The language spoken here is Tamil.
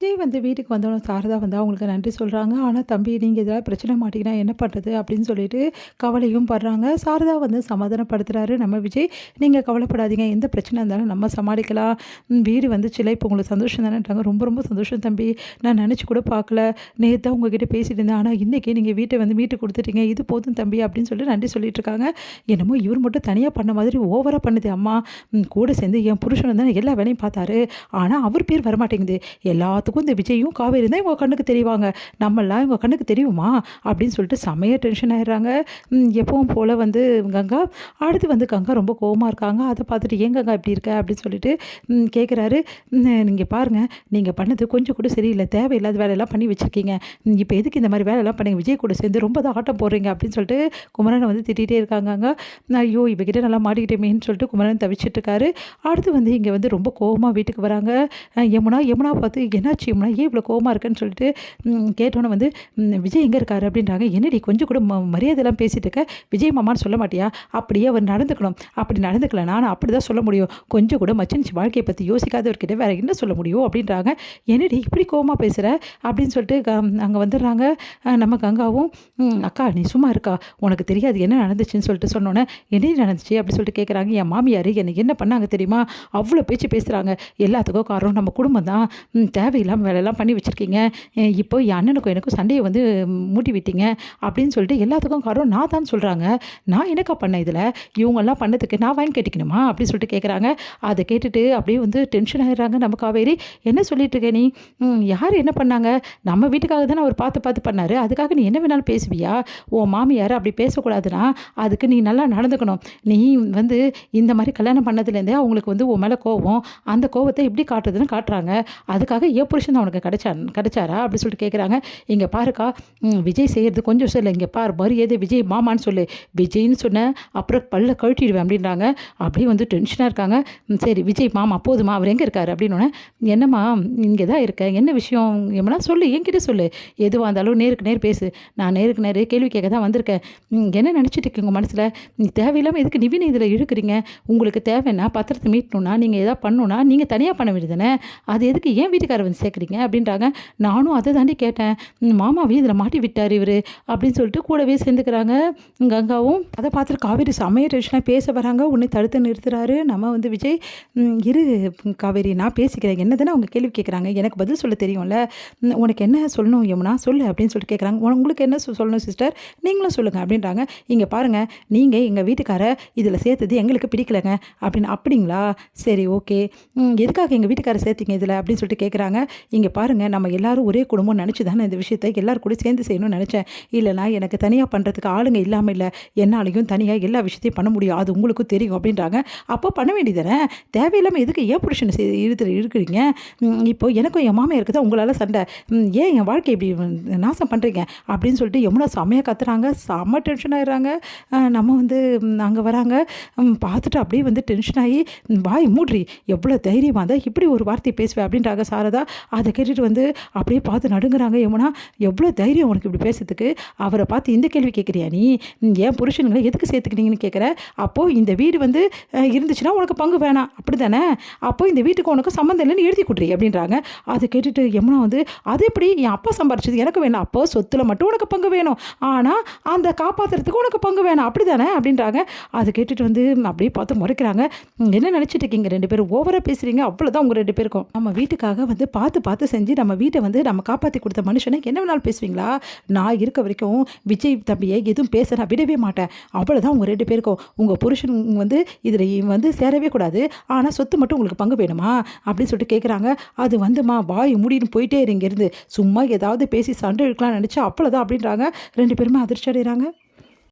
விஜய் வந்து வீட்டுக்கு வந்தோனே சாரதா வந்து அவங்களுக்கு நன்றி சொல்கிறாங்க. ஆனால் தம்பி நீங்கள் இதெல்லாம் பிரச்சனை மாட்டிங்கன்னா என்ன பண்ணுறது அப்படின்னு சொல்லிட்டு கவலையும் படுறாங்க. சாரதா வந்து சமாதானப்படுத்துகிறாரு நம்ம விஜய். நீங்கள் கவலைப்படாதீங்க, எந்த பிரச்சனை இருந்தாலும் நம்ம சமாளிக்கலாம். வீடு வந்துச்சுல இப்போ உங்களுக்கு சந்தோஷம் தானேன்றாங்க. ரொம்ப ரொம்ப சந்தோஷம் தம்பி, நான் நினச்சி கூட பார்க்கல. நேற்று தான் உங்ககிட்ட பேசிட்டு இருந்தேன், ஆனால் இன்றைக்கி நீங்கள் வீட்டை வந்து மீட்டு கொடுத்துட்டீங்க, இது போதும் தம்பி அப்படின்னு சொல்லிட்டு நன்றி சொல்லிட்டு இருக்காங்க. என்னமோ இவர் மட்டும் தனியாக பண்ண மாதிரி ஓவராக பண்ணுது அம்மா. கூட சேர்ந்து என் புருஷன் தான் எல்லா வேலையும் பார்த்தாரு, ஆனால் அவர் பேர் வரமாட்டேங்குது. எல்லாத்துக்கும் இந்த விஜயும் காவேரி தான் இவங்க கண்ணுக்கு தெரிவாங்க, நம்மளாம் இவங்க கண்ணுக்கு தெரியுமா அப்படின்னு சொல்லிட்டு செமையாக டென்ஷன் ஆயிடுறாங்க. எப்பவும் போல் வந்து கங்கா அடுத்து வந்து கங்கா ரொம்ப கோவமாக இருக்காங்க. அதை பார்த்துட்டு ஏன் கங்கா இப்படி இருக்க அப்படின்னு சொல்லிட்டு கேட்குறாரு. நீங்கள் பாருங்கள், நீங்கள் பண்ணது கொஞ்சம் கூட சரியில்லை, தேவையில்லாத வேலையெல்லாம் பண்ணி வச்சுருக்கீங்க. இப்போ எதுக்கு இந்த மாதிரி வேலையெல்லாம் பண்ணி விஜய் கூட சேர்ந்து ரொம்ப தான் ஆட்டம் போடுறீங்க அப்படின்னு சொல்லிட்டு குமரனை வந்து திட்டிகிட்டே இருக்காங்க. ஐயோ இவகிட்ட நல்லா மாட்டிக்கிட்டேமேன்னு சொல்லிட்டு குமரன் தவிச்சிட்டு இருக்காரு. அடுத்து வந்து இங்கே வந்து ரொம்ப கோவமாக வீட்டுக்கு வராங்க. யமுனா பார்த்து என்னாச்சு யமுனா, ஏன் இவ்வளோ கோவமாக இருக்குன்னு சொல்லிட்டு கேட்டோன்னே வந்து விஜய் எங்கே இருக்காரு அப்படின்றாங்க. என்னடி கொஞ்சம் கூட மரியாதையெல்லாம் பேசிட்டு இருக்க, விஜய் மாமான்னு சொல்ல மாட்டியா? அப்படியே அவர் நடந்துக்கணும், அப்படி நடந்துக்கல நான் அப்படி தான் சொல்ல முடியும். கொஞ்சம் கூட மச்சினிச்சு வாழ்க்கையை பற்றி யோசிக்காதவர்கிட்ட வேறு என்ன சொல்ல முடியும் அப்படின்றாங்க. என்னடி இப்படி கோவமாக பேசுகிற அப்படின்னு சொல்லிட்டு அங்கே வந்துடுறாங்க. நம்ம கங்காவும் அக்கா நீ சும்மா இருக்கா, உனக்கு தெரியாது என்ன நடந்துச்சுன்னு சொல்லிட்டு சொன்னோன்னே என்ன நடந்துச்சு அப்படி சொல்லிட்டு கேட்குறாங்க. என் மாமியார் எனக்கு என்ன பண்ணாங்க தெரியுமா, அவ்வளோ பேச்சு பேசுகிறாங்க, எல்லாத்துக்கும் காரணம் நம்ம குடும்பம் தான், தேவையில்லாமல் வேலையெல்லாம் பண்ணி வச்சுருக்கீங்க, இப்போ என் அண்ணனுக்கும் எனக்கும் சண்டையை வந்து மூட்டி விட்டீங்க அப்படின்னு சொல்லிட்டு எல்லாத்துக்கும் காரணம் நான் தான் சொல்கிறாங்க. நான் எனக்கா பண்ணேன், இதில் இவங்கெல்லாம் பண்ணதுக்கு நான் வாங்கி கேட்டிக்கணுமா அப்படின்னு சொல்லிட்டு கேட்குறாங்க. அதை கேட்டுட்டு அப்படியே வந்து டென்ஷன் ஆகிடுறாங்க நம்ம காவேரி. என்ன சொல்லிட்டு இருக்க நீ, யார் என்ன பண்ணாங்க, நம்ம வீட்டுக்காக தானே அவர் பார்த்து பார்த்து பண்ணார், அதுக்காக நீ என்ன வேணாலும் பேசுவியா? உன் மாமியார் அப்படி பேசக்கூடாதுன்னா அதுக்கு நீ நல்லா நடந்துக்கணும். நீ வந்து இந்த மாதிரி கல்யாணம் பண்ணதுலேருந்தே அவங்களுக்கு வந்து உன் மேலே கோவம், அந்த கோவத்தை எப்படி காட்டுறதுன்னு காட்டுறாங்க, அதுக்காக ஏன் புருஷன் அவனுக்கு கிடைச்சாரா அப்படி சொல்லிட்டு கேட்குறாங்க. இங்கே பாருக்கா, விஜய் செய்கிறது கொஞ்சம் சொல்ல, இங்கே பாரு மரியாதை விஜய் மாமான்னு சொல்லு, விஜய்னு சொன்னேன் அப்புறம் பல்ல கழட்டிடுவேன் அப்படின்றாங்க. அப்படியே வந்து டென்ஷனாக இருக்காங்க. சரி விஜய் மாமா போதுமா, அவர் எங்கே இருக்கார் அப்படின்னோடனே, என்னம்மா இங்கே தான் இருக்க, என்ன விஷயம் எம்மனா சொல்லு, என்கிட்ட சொல்லு, எதுவாக இருந்தாலும் நேருக்கு நேர் பேசு, நான் நேருக்கு நேர் கேள்வி கேட்க தான் வந்திருக்கேன். என்ன நினச்சிட்டு இருக்கீங்க உங்கள் மனசில், நீ தேவையில்லாமல் எதுக்கு நிவினை இதில் இழுக்கிறீங்க, உங்களுக்கு தேவைன்னா பத்திரத்தை மீட்டணும்னா நீங்கள் எதாவது பண்ணணுன்னா நீங்கள் தனியாக பண்ண வேண்டியதானே, அது எதுக்கு ஏன் வீட்டுக்காரர் வந்து சேர்க்குறீங்க அப்படின்றாங்க. நானும் அதை தாண்டி கேட்டேன், மாமாவே இதில் மாட்டி விட்டார் இவர் அப்படின்னு சொல்லிட்டு கூடவே சேர்ந்துக்கிறாங்க. கங்காவும் அதை பார்த்துட்டு காவேரி செமைய டென்ஷனாக பேச வராங்க. உன்னை தடுத்து நிறுத்துறாரு நம்ம வந்து விஜய். இரு காவேரி நான் பேசிக்கிறேன், என்ன தானே அவங்க கேள்வி கேட்குறாங்க, எனக்கு பதில் சொல்ல தெரியும்ல, உனக்கு என்ன சொல்லணும் யமுனா சொல்லு அப்படின்னு சொல்லிட்டு கேட்குறாங்க. உங்களுக்கு என்ன சொல்லணும் சிஸ்டர், நீங்களும் சொல்லுங்கள் அப்படின்றாங்க. இங்கே பாருங்கள், நீங்கள் எங்கள் வீட்டுக்கார இதில் சேர்த்தது எங்களுக்கு பிடிக்கலைங்க அப்படின்னு. அப்படிங்களா, சரி ஓகே, எதுக்காக எங்கள் வீட்டுக்கார சேர்த்திங்க இதில் அப்படின்னு சொல்லிட்டு கேட்குறாங்க. இங்கே பாருங்கள், நம்ம எல்லாரும் ஒரே குடும்பம் நினச்சி தானே இந்த விஷயத்தை எல்லோரும் கூட சேர்ந்து செய்யணும்னு நினச்சேன், இல்லைனா எனக்கு தனியாக பண்ணுறதுக்கு ஆளுங்க இல்லாமல் இல்லை, என்னாலையும் தனியாக எல்லா விஷயத்தையும் பண்ண முடியும், அது உங்களுக்கும் தெரியும் அப்படின்றாங்க. அப்போ பண்ண வேண்டியதானே, தேவையில்லாமல் எதுக்கு ஏன் புருஷனை இருக்கிறீங்க, இப்போ எனக்கும் என் மாமியாருக்கு தான் உங்களால் சண்டை, ஏன் என் வாழ்க்கை இப்படி நாசம் பண்ணுறீங்க அப்படின்னு சொல்லிட்டு யமுனா செம்மையாக கத்துறாங்க. செம்ம டென்ஷன் ஆகிடுறாங்க. நம்ம வந்து அங்கே வராங்க. பார்த்துட்டு அப்படியே வந்து டென்ஷன் ஆகி வாய் மூட்ரி, எவ்வளோ தைரியமாக தான் இப்படி ஒரு வார்த்தை பேசுவேன் அப்படின்றாங்க சாரதா. அதை கேட்டுட்டு வந்து அப்படியே பார்த்து நடுங்குறாங்க யமுனா. எவ்வளோ தைரியம் உனக்கு இப்படி பேசுறதுக்கு, அவரை பார்த்து இந்த கேள்வி கேட்குறியா நீ, ஏன் புருஷனுங்களை எதுக்கு சேர்த்துக்கிறீங்கன்னு கேட்குற, அப்போது இந்த வீடு வந்து இருந்துச்சுன்னா உனக்கு பங்கு வேணாம் அப்படி தானே, அப்போது இந்த வீட்டுக்கு உனக்கு சம்மந்தம் இல்லைன்னு எழுதி கொடுறீ அப்படின்றாங்க. அதை கேட்டுட்டு யமுனா வந்து அது எப்படி, என் அப்பா சம்பாரிச்சது எனக்கு வேணும், அப்போ சொத்தில் மட்டும் உனக்கு பங்கு வேணும், ஆனால் அந்த காப்பாற்றுறதுக்கு உனக்கு பங்கு வேணும் அப்படி தானே அப்படின்றாங்க. அதை கேட்டுட்டு வந்து அப்படியே பார்த்து முறைக்கிறாங்க. என்ன நினச்சிட்டு இருக்கீங்க ரெண்டு பேரும், ஓவராக பேசுகிறீங்க, அவ்வளோதான் உங்கள் ரெண்டு பேருக்கும். நம்ம வீட்டுக்காக வந்து பார்த்து பார்த்து செஞ்சு நம்ம வீட்டை வந்து நம்ம காப்பாற்றி கொடுத்த மனுஷனை என்ன வேணாலும் பேசுவீங்களா, நான் இருக்க வரைக்கும் விஜய் தம்பியை எதுவும் பேச நான் விடவே மாட்டேன், அவ்வளோதான் உங்கள் ரெண்டு பேருக்கும். உங்கள் புருஷன் வந்து இதில் வந்து சேரவே கூடாது, ஆனால் சொத்து மட்டும் உங்களுக்கு பங்கு வேணுமா அப்படின்னு சொல்லிட்டு கேட்குறாங்க. அது வந்துமா வாய் மூடின்னு போயிட்டே இருந்து சும்மா ஏதாவது பேசி சண்டை இழுக்கலாம்னு நினச்சா அவ்வளோதான் அப்படின்றாங்க. ரெண்டு பேருமே அதிர்ச்சி அடைகிறாங்க.